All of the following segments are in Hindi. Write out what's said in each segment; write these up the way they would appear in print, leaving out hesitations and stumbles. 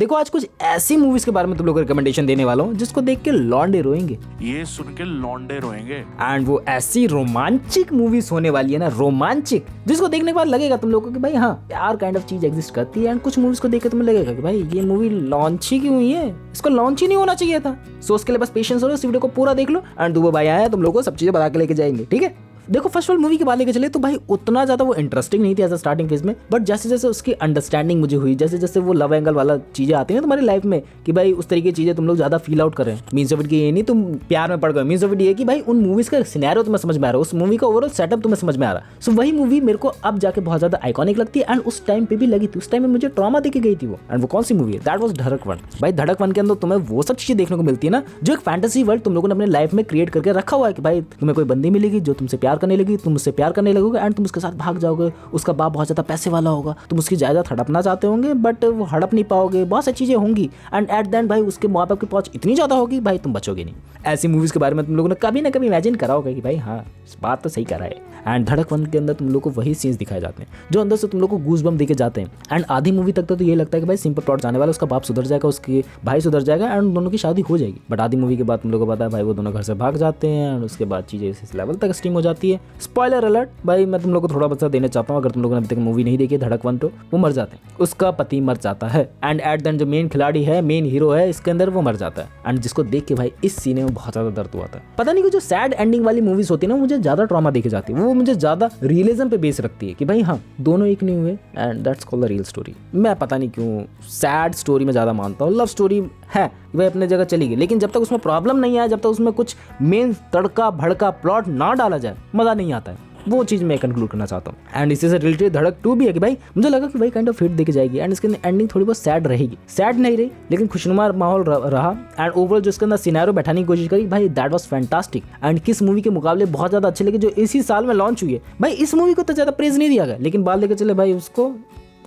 देखो आज कुछ ऐसी मूवीज के बारे में तुम लोग को रिकमेंडेशन देने वाला हूँ जिसको देख के लौंडे रोएंगे, ये सुन के लौंडे रोएंगे। एंड वो ऐसी रोमांचिक मूवीज होने वाली है ना, रोमांचिक, जिसको देखने के बाद लगेगा तुम लोगों को कि भाई हाँ प्यार काइंड ऑफ चीज एग्जिस्ट करती है। एंड कुछ मूवीज को देख के तुम्हें लगेगा कि भाई ये मूवी लॉन्च ही क्यों हुई है, इसको लॉन्च ही नहीं होना चाहिए था। सो उसके लिए बस पेशेंस हो, इस वीडियो को पूरा देख लो एंड दुबे भाई आया तुम लोगों को सब चीजें बता के लेके जाएंगे, ठीक है। देखो फर्स्ट ऑफ ऑल मूवी की बात लेके चले तो भाई उतना ज्यादा वो इंटरेस्टिंग नहीं थी एज अ स्टार्टिंग फेज में, बट जैसे जैसे उसकी अंडरस्टैंडिंग मुझे हुई, जैसे जैसे वो लव एंगल वाला चीजें आती है ना तुम्हारी लाइफ में कि भाई उस तरीके की चीजें तुम लोग ज्यादा फील आउट करें, मीन्स ऑफ इट की ये नहीं तुम प्यार में पड़ गए, मीन्स ऑफ इट ये कि भाई उन मूवीज का सिनेरियो तुम्हें समझ में आ रहा है, उस मूवी का ओवरऑल सेटअप तुम्हें समझ में आ रहा है। सो वही मूवी मेरे को अब जाके बहुत ज्यादा आइकॉनिक लगती है एंड उस टाइम पे भी लगी थी, उस टाइम में मुझे ट्रॉमा देके गई थी वो। एंड वो कौन सी मूवी है, दैट वाज धड़क 1। भाई धड़क 1 के अंदर तुम्हें वो सब चीजें देखने को मिलती है ना जो एक फैंटेसी वर्ल्ड तुम लोगों ने अपने लाइफ में क्रिएट करके रखा हुआ है कि भाई तुम्हें कोई बंदी मिलेगी जो तुमसे प्यार करने लगी, तुम उससे प्यार करने लगोगे एंड तुम उसके साथ भाग जाओगे, उसका बाप बहुत ज्यादा पैसे वाला होगा, तुम उसकी जायदाद हड़पना चाहते होंगे बट वो हड़प नहीं पाओगे, बहुत सारी चीजें होंगी एंड एट द एंड भाई उसके माँ बाप की पहुंच इतनी ज्यादा होगी भाई तुम बचोगे नहीं। ऐसी मूवीज के बारे में तुम लोगों ने कभी ना कभी इमेजिन करा होगा कि भाई हाँ इस बात तो सही करा है। एंड धड़क 1 के अंदर तुम लोग को वही सीन्स दिखाए जाते हैं जो अंदर से तुम लोग को गूज बम देके जाते हैं। एंड आधी मूवी तक तो ये लगता है कि भाई सिंपल प्लॉट जाने वाला, उसका बाप सुधर जाएगा, उसके भाई सुधर जाएगा एंड दोनों की शादी हो जाएगी। बट आधी मूवी के बाद तुम लोग को पता है भाई वो दोनों घर से भाग जाते हैं एंड उसके बाद चीजें इस लेवल तक स्ट्रीम हो जाती है। स्पॉइलर अलर्ट भाई मैं तुम लोग को थोड़ा बता देना चाहता हूँ, अगर तुम लोगों ने अभी तक मूवी नहीं देखी धड़क 1 तो वो मर जाते हैं, उसका पति मर जाता है एंड एट द एंड जो मेन खिलाड़ी है, मेन हीरो है इसके अंदर, वो मर जाता है एंड जिसको देख के भाई इस सीने में बहुत ज्यादा दर्द हुआ था। पता नहीं कि जो सैड एंडिंग वाली मूवीज होती है ना मुझे ज्यादा ट्रॉमा देखी जाती है, वो मुझे ज्यादा रियलिज्म पे बेस रखती है कि भाई हाँ दोनों एक नहीं हुए and that's called the real story. मैं पता नहीं क्यों सैड स्टोरी में ज्यादा मानता हूँ, लव स्टोरी है वह अपने जगह चली गई, लेकिन जब तक उसमें प्रॉब्लम नहीं आए, जब तक उसमें कुछ मेन तड़का भड़का प्लॉट ना डाला जाए मजा नहीं आता है। वो चीज़ मैं कंक्लूड करना चाहता हूँ। एंड इसी से रिलेटेड धड़क 2 भी है कि भाई मुझे लगा कि भाई काइंड ऑफ हिट देके जाएगी एंड इसके अंदर एंडिंग थोड़ी बहुत सैड रहेगी, सैड नहीं रही लेकिन खुशनुमा माहौल रहा एंड ओवरऑल जो इसके अंदर सिनेरियो बैठाने की कोशिश करी भाई दैट वाज फैंटास्टिक एंड किस मूवी के मुकाबले बहुत ज़्यादा अच्छे लगे जो इसी साल में लॉन्च हुई है। भाई इस मूवी को तो ज़्यादा प्रेज नहीं दिया गया लेकिन बाद लेके चले भाई उसको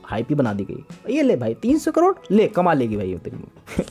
हाइप ही बना दी गई, ये ले भाई 300 करोड़ ले कमा लेगी भाई तेरी मूवी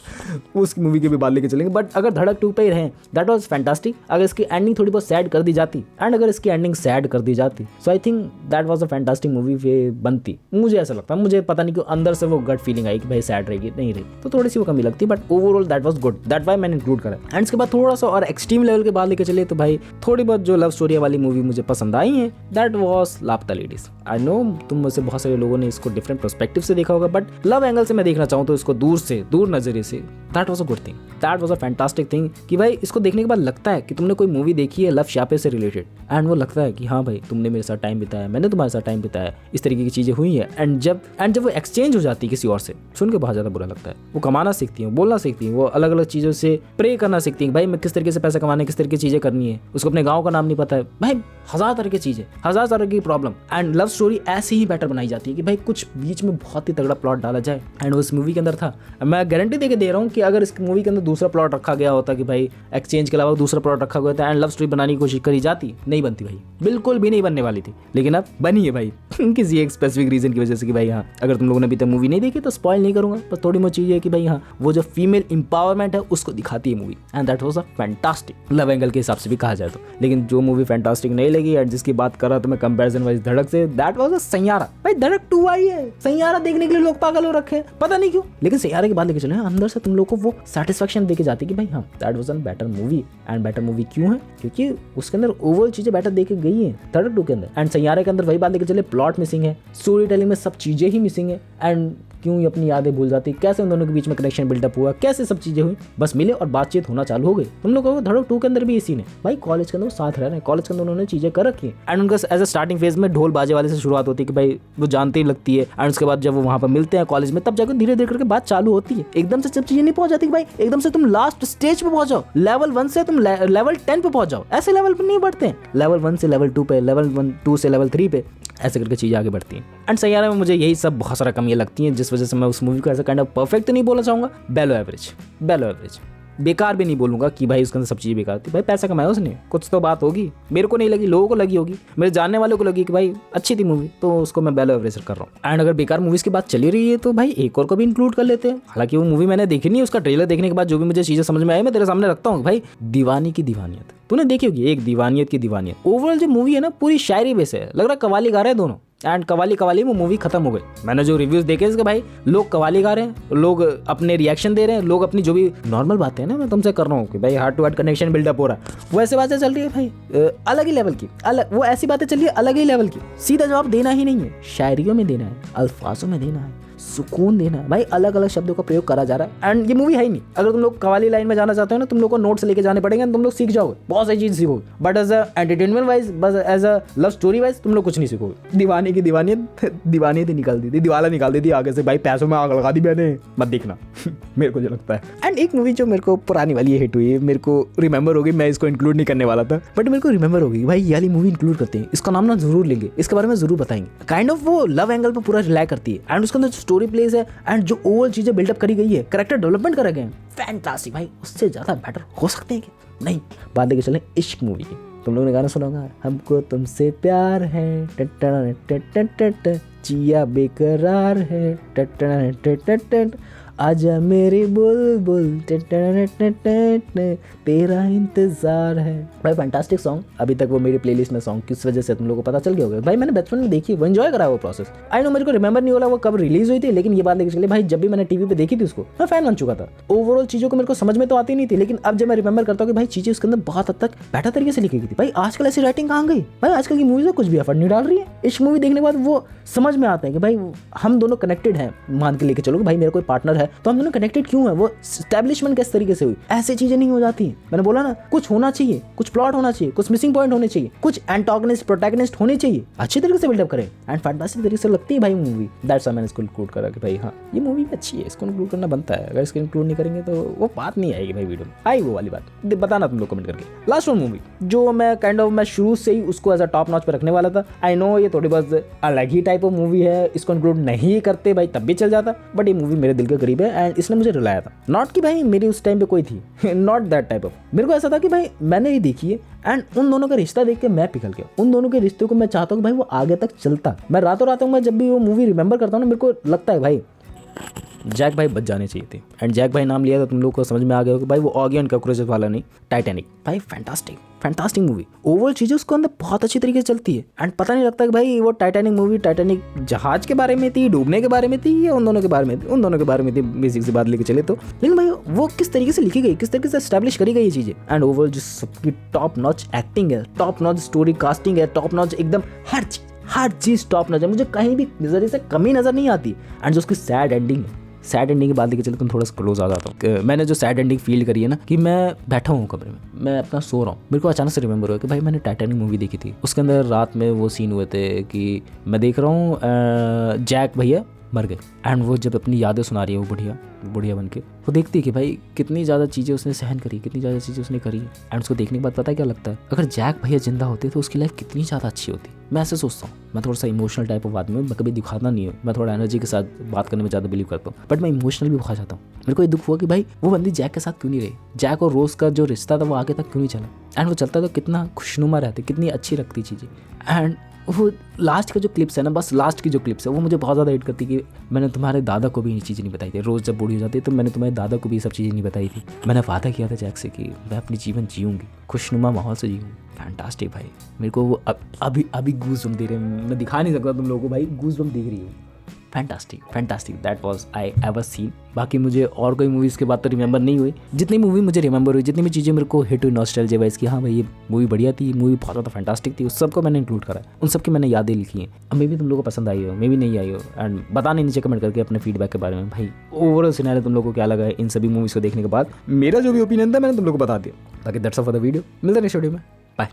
उस मूवी के भी बाद लेके चलेंगे। बट अगर धड़क 2 पे ही रहे दैट वाज फैंटास्टिक। अगर इसकी एंडिंग थोड़ी बहुत सैड कर दी जाती एंड अगर इसकी एंडिंग सैड कर दी जाती so I think that was a fantastic movie वे बनती। मुझे ऐसा लगता है, मुझे पता नहीं क्यों अंदर से वो गट फीलिंग आई कि भाई सैड रहेगी, नहीं रही तो थोड़ी सी वो कमी लगती, but overall that was good, that why मैंने इंक्लूड करा। एंड इसके बाद थोड़ा सा और एक्सट्रीम लेवल के बाद लेके चले तो भाई थोड़ी बहुत जो लव स्टोरी वाली मूवी मुझे पसंद आई है दैट वाज लापता लेडीज। आई नो तुम में से बहुत सारे लोगों ने इसको डिफरेंट पर्सपेक्टिव से देखा होगा बट लव एंगल से मैं देखना चाहूँ तो इसको दूर से, दूर नजरिए से, that was a good thing, that was a fantastic thing कि भाई इसको देखने के बाद लगता है कि तुमने कोई मूवी देखी है लव शापे से रिलेटेड एंड वो लगता है कि हाँ भाई तुमने मेरे साथ टाइम बिताया, मैंने तुम्हारे साथ टाइम बिताया, इस तरीके की चीजें हुई है। एंड जब वो एक्सचेंज हो जाती है किसी और से, सुन के बहुत ज्यादा बुरा लगता है। वो कमाना सीखती है, बोलना सीखती है, वो अलग अलग चीजों से प्रे करना सीखती है भाई मैं किस तरीके से पैसा कमाना है, किस तरीके की चीजें करनी है, उसको अपने गाँव का नाम नहीं पता है, भाई हजार तरह की चीजें, हजार तरह की प्रॉब्लम। एंड लव स्टोरी ऐसे ही बेटर बनाई जाती है कि भाई कुछ बीच में बहुत ही तगड़ा प्लॉट डाला जाए एंड उस मूवी के अंदर था। मैं गारंटी देके दे रहा हूँ कि अगर इस मूवी के अंदर दूसरा प्लॉट रखा गया होता कि भाई एक्सचेंज के अलावा दूसरा प्लॉट रखा गया था एंड लव स्टोरी बनाने की कोशिश करी जाती, नहीं बनती भाई, बिल्कुल भी नहीं बनने वाली थी। लेकिन अब बनी है भाई किसी एक स्पेसिफिक रीजन की वजह से कि भाई हाँ अगर तुम लोगों ने अभी तक मूवी नहीं देखी तो स्पॉइल नहीं करूंगा, बस थोड़ी बहुत चीज है कि भाई हाँ वो जो फीमेल इंपावरमेंट है उसको दिखाती है movie and that was a fantastic love angle के हिसाब से भी कहा जाए तो। लेकिन जो मूवी फैंटास्टिक नहीं लगी एंड जिसकी बात कर रहा था मैं कंपैरिजन वाइज धड़क से, दैट वाज अ सैयारा। भाई धड़क 2 आई है, सैयारा देखने के लिए लोग पागल हो रखे हैं पता नहीं क्यों, लेकिन सैयारे के बाद लेके चले अंदर से तुम लोग को वो सेटिस्फैक्शन देके जाती है कि भाई हाँ that was a better movie. And better movie क्यों है, क्योंकि उसके अंदर ओवरऑल चीजें बेटर देके गई है धड़क 2 के अंदर। एंड सैयारे के अंदर वही बात लेके चले, प्लॉट मिसिंग है, स्टोरी टेलिंग में सब चीजें ही मिसिंग है एंड क्यों ये अपनी यादें भूल जाती, कैसे उन दोनों के बीच में कनेक्शन बिल्डअप हुआ, कैसे सब चीजें हुई, बस मिले और बातचीत होना चालू हो गई। तुम लोगों को धड़क 2 के अंदर भी इसी ने भाई कॉलेज के अंदर साथ रह रहे हैं, कॉलेज के अंदर उन्होंने चीजें कर रखी है एंड उनका एज अ स्टार्टिंग फेज में ढोल बाजे वाले से शुरुआत होती है कि भाई वो जानते ही लगती है एंड उसके बाद जब वो वहां पर मिलते हैं कॉलेज में तब जाकर धीरे धीरे करके बात चालू होती है। एकदम से सब चीजें नहीं पहुंच जाती कि भाई एकदम से तुम लास्ट स्टेज पे पहुंच जाओ, लेवल 1 से तुम लेवल 10 पे पहुंच जाओ, ऐसे लेवल पे नहीं बढ़ते हैं, लेवल 1 से लेवल 2 पे, लेवल 2 से लेवल 3 पे, ऐसे करके चीजें आगे बढ़ती हैं। एंड सैयारा में मुझे यही सब बहुत सारा कमियां लगती हैं जिस वजह से मैं उस मूवी को ऐसा काइंड ऑफ परफेक्ट तो नहीं बोलना चाहूंगा, बेलो एवरेज, बेकार भी नहीं बोलूंगा कि भाई उसके अंदर सब चीजें बेकार थी। भाई पैसा कमाया उसने, कुछ तो बात होगी, मेरे को नहीं लगी, लोगों को लगी होगी, मेरे जानने वालों को लगी कि भाई अच्छी थी मूवी, तो उसको मैं बेलो एवरेज कर रहा हूँ। एंड अगर बेकार मूवीज की बात चली रही है तो भाई एक और को भी इंक्लूड कर लेते हैं। हालांकि वो मूवी मैंने देखी नहीं, उसका ट्रेलर देखने के बाद जो भी मुझे चीजें समझ में आई मैं तेरे सामने रखता हूँ। भाई दीवानी की दीवानियत तूने देखी होगी, एक दीवानियत की दीवानियत। ओवरऑल जो मूवी है ना पूरी शायरी बेस है, लग रहा है कवाली गा रहे हैं दोनों, एंड कवाली कवाली वो मूवी खत्म हो गई। मैंने जो रिव्यूज देखे इसके भाई, लोग कवाली गा रहे हैं, लोग अपने रिएक्शन दे रहे हैं, लोग अपनी जो भी नॉर्मल बातें हैं ना मैं तुमसे कर रहा हूँ कि भाई heart to heart connection buildup हो रहा है, वो ऐसे बातें चल रही है भाई अलग ही लेवल की, अलग वो ऐसी बातें चल रही है अलग ही लेवल की। सीधा जवाब देना ही नहीं है, शायरियों में देना है, अल्फाजों में देना है, सुकून देना है भाई, अलग अलग शब्दों का प्रयोग करा जा रहा है। एंड ये मूवी है ही नहीं। अगर तुम लोग कवाली लाइन में जाना चाहते हो ना, तुम लोग को नोट्स लेके जाने पड़ेंगे, तुम लोग सीख जाओगे, बहुत सारी चीज सीखोगे, but as a entertainment wise, बस as a love story wise तुम लोग कुछ नहीं सीखोगे। दीवाने की दीवानियत ही निकाल दी थी, दीवाला निकाल दी थी आगे से भाई, पैसों में आग लगा दी मैंने, मत देखना मेरे को जो लगता है। एंड एक मूवी जो मेरे को पुरानी वाली हिट हुई है, मेरे को रिमेंबर होगी, मैं इसको इंक्लूड नहीं करने वाला था बट मेरे को रिमेंबर होगी भाई, ये वाली मूवी इंक्लूड करते हैं, इसका नाम ना जरूर लेंगे, इसके बारे में जरूर बताएंगे। काइंड ऑफ वो लव एंगल पे पूरा रिलाई करती है एंड उसके अंदर स्टोरी प्लेस है एंड जो ओवरऑल चीजें बिल्डअप करी गई है, कैरेक्टर डेवलपमेंट करे गए हैं, फैंटास्टिक भाई, उससे ज्यादा बेटर हो सकते हैं कि नहीं। बात लेके चलें इश्क मूवी की, तुम लोगों ने गाना सुना होगा, हमको तुमसे प्यार है, जिया बेकरार है, आजा मेरी बुलबुल, तेरा इंतजार है। भाई फैंटास्टिक सॉन्ग, अभी तक वो मेरी प्लेलिस्ट में सॉन्ग किस वजह से तुम लोगों को पता चल गया होगा भाई, मैंने बचपन में देखी, वो एंजॉय करा वो प्रोसेस। आई नो मेरे को रिमेंबर नहीं हो रहा वो कब रिलीज हुई थी, लेकिन ये बात लेके चलिए भाई, जब भी मैंने टीवी पे देखी थी उसको, मैं फैन बन चुका था। ओवरऑल चीजों को मेरे को समझ में तो आती नहीं थी, लेकिन अब जब मैं रिमेंबर करता हूँ कि भाई चीजें उसके अंदर बहुत हद तक बेटर तरीके से लिखी गई थी। भाई आजकल ऐसी राइटिंग कहाँ गई भाई, आजकल की मूवीज में कुछ भी एफर्ट नहीं डाल रही है। इस मूवी देखने के बाद वो समझ में आता है कि भाई हम दोनों कनेक्टेड हैं, मान के लेके चलो कि भाई मेरा कोई पार्टनर है तो हम दोनों कनेक्टेड क्यों है, वो एस्टैब्लिशमेंट किस तरीके से हुई, ऐसी चीजें नहीं हो जाती। मैंने बोला ना, कुछ होना चाहिए, कुछ प्लॉट होना चाहिए, कुछ मिसिंग पॉइंट होने चाहिए, कुछ एंटागनिस्ट प्रोटैगनिस्ट होने चाहिए, अच्छी तरीके से बिल्डअप करें एंड फैंटास्टिक तरीके से लगती है भाई मूवी। दैट्स व्हाई मैंने इसको इंक्लूड करा कि भाई हाँ ये मूवी भी अच्छी है, इसको इंक्लूड करना बनता है। अगर इसको इंक्लूड नहीं करेंगे तो वो बात नहीं आएगी भाई वीडियो में, आई वो वाली बात बताना तुम लोग कमेंट करके। लास्ट वन मूवी जो मैं काइंड ऑफ मैं शुरू से ही उसको एज अ टॉप नॉच पे रखने वाला था। आई नो ये थोड़ी बहुत अलग ही टाइप ऑफ मूवी है, इसको इंक्लूड नहीं करते भाई तब भी चल जाता, बट ये मूवी मेरे दिल के करीब है एंड इसने मुझे रुलाया था। नॉट कि भाई मेरी उस टाइम पे कोई थी, नॉट दैट टाइप ऑफ, मेरे को ऐसा था कि भाई मैंने ये देखी है एंड उन दोनों का रिश्ता देख के मैं पिघल गया, उन दोनों के रिश्ते को मैं चाहता हूँ कि भाई वो आगे तक चलता। मैं रातों रातों में जब भी वो मूवी रिमेंबर करता हूँ ना, मेरे को लगता है भाई जैक भाई बच जाने चाहिए थे एंड जैक भाई नाम लिया तो तुम लोग को समझ में आ गया कि भाई वो ऑगी एंड कॉकरोचेस वाला नहीं, टाइटैनिक। भाई फैंटास्टिक मूवी, ओवरऑल चीजें उसको अंदर बहुत अच्छी तरीके से चलती है एंड पता नहीं लगता कि भाई वो टाइटैनिक मूवी टाइटैनिक जहाज के बारे में थी, डूबने के बारे में थी, या उन दोनों के बारे में थी, उन दोनों के बारे में थी, बेसिक सी बात लेके चले तो। लेकिन भाई वो किस तरीके से लिखी गई, किस तरीके से एस्टैब्लिश करी गई ये चीजें एंड ओवरऑल जो सबकी टॉप नॉच एक्टिंग है, टॉप नॉच स्टोरी कास्टिंग है, टॉप नॉच एकदम हर चीज टॉप नॉच है, मुझे कहीं भी नजरिए से कमी नजर नहीं आती। एंड जो उसकी सैड एंडिंग है, सैड एंडिंग की बात लेके चले तुम थोड़ा सा क्लोज आ जाता हूँ। मैंने जो सैड एंडिंग फील करी है ना, कि मैं बैठा हूँ कमरे में, मैं अपना सो रहा हूँ, मेरे को अचानक से रिमेंबर हुआ कि भाई मैंने टाइटैनिक मूवी देखी थी, उसके अंदर रात में वो सीन हुए थे कि मैं देख रहा हूँ जैक भैया मर गए एंड वो जब अपनी यादें सुना रही है वो बुढ़िया बन के, वो देखती है कि भाई कितनी ज़्यादा चीज़ें उसने सहन करी, कितनी ज़्यादा चीज़ें उसने करी एंड उसको देखने के बाद पता है क्या लगता है, अगर जैक भैया जिंदा होते तो उसकी लाइफ कितनी ज़्यादा अच्छी होती। मैं ऐसे सोचता हूँ, मैं थोड़ा सा इमोशनल टाइप ऑफ आदमी हूँ, मैं कभी दिखाता नहीं हूँ, मैं थोड़ा एनर्जी के साथ बात करने में ज़्यादा बिलीव करता हूँ, बट मैं इमोशनल भी खा जाता हूँ। मेरे को ये दुख हुआ कि भाई वो बंदी जैक के साथ क्यों नहीं रही, जैक और रोज का जो रिश्ता था वो आगे तक क्यों नहीं चला एंड वो चलता तो कितना खुशनुमा रहती, कितनी अच्छी रखती चीज़ें। एंड वो लास्ट का जो क्लिप्स है ना, बस लास्ट की जो क्लिप्स है वो मुझे बहुत ज़्यादा हिट करती कि मैंने तुम्हारे दादा को भी ये चीज़ें नहीं बताई थी, रोज़ जब बूढ़ी हो जाती है तो मैंने तुम्हारे दादा को भी ये सब चीज़ें नहीं बताई थी, मैंने वादा किया था जैक से कि मैं अपनी जीवन जीऊँगी, खुशनुमा माहौल से जीऊँगी। फैंटास्टिक भाई, मेरे को वो अभी गूज बम दे रहे हैं, मैं दिखा नहीं सकता तुम लोगों को भाई, गूज बम देख रही हूँ। Fantastic that was I ever seen. बाकी मुझे और कोई मूवीज़ के बाद तो रिमेंबर नहीं हुई, जितनी मूवी मुझे रिमेंबर हुई, जितनी भी चीज़ें मेरे को हिट हुई नॉस्टैल्जिया वाइज कि हाँ भाई ये मूवी बढ़िया थी, ये मूवी बहुत ज़्यादा फैंटास्टिक थी, उस सबको मैंने इंक्लूड करा है, उन सबकी मैंने यादें लिखी हैं। अब मे भी तुम लोगों को पसंद आई हो, मे भी नहीं आई हो, एंड बताने नीचे कमेंट करके अपने फीडबैक के बारे में भाई ओवरऑल सिनेरियो तुम लोगों को क्या लगा है इन सभी मूवीज़ को देखने के बाद। मेरा जो भी ओपिनियन था मैंने तुम लोगों को बता दिया। बाकी that's all for the video, मिलते हैं नेक्स्ट वीडियो में, बाय।